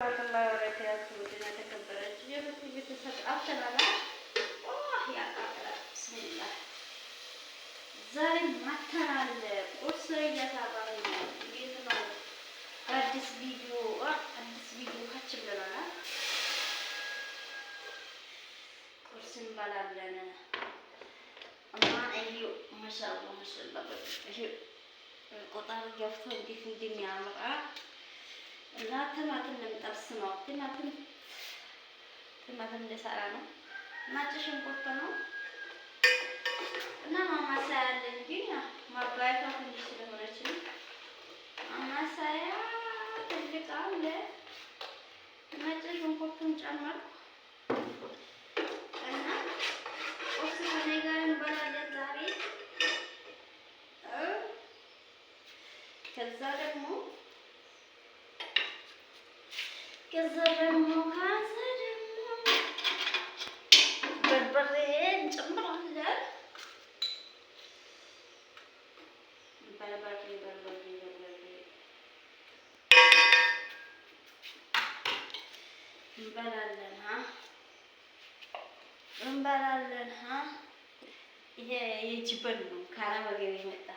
ወራህመቱላሂ ወበረካቱህ። ውድና የተከበራችሁ የቤት ቤተሰብ አፈላላ ያቃጥላል። ብስሚላህ ዛሬ ማተናል ቁርስ እየሰራን ነው። እንዴት ነው? አዲስ ቪዲዮ ካች ብለናል። ቁርስ እንበላለን እና እዩ ማሻአላህ ይሄ ቆጣሪ ገፍቶ እንዴት እንደሚያምራ እና ቲማቲም ልንጠብስ ነው። ቲማቲም እንደሰራ ነው። ነጭ ሽንኩርት ነው እና ማማሰያ አለ እንጂ ማባያቷ ትንሽ ስለሆነች ማማሰያ ትልቅ አለ። ነጭ ሽንኩርቱን ጨመርኩ እና ቁርስ ከእኔ ጋር እንበላለን ዛሬ። ከዛ ደግሞ በርበሬ እንጨምራለን። በርበሬ እንበላለን። ይሄ የጅበን ነው ከአረብ ሀገር የመጣ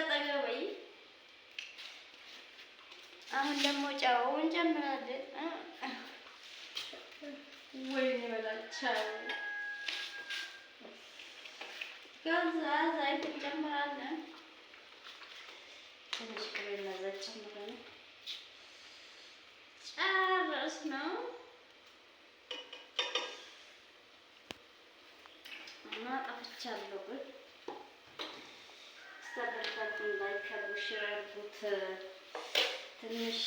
ጠጋ በይ። አሁን ደግሞ ጨው እንጨምራለን። ወይኔ በላቸው። ከዛ ዘይት እንጨምራለን። ትንሽ ቅቤና ዘይት ጨምረን ጨረስነው እና ጠፍቻለሁ ግን ሰበርታችሁ ላይ ከብሽራቡት ትንሽ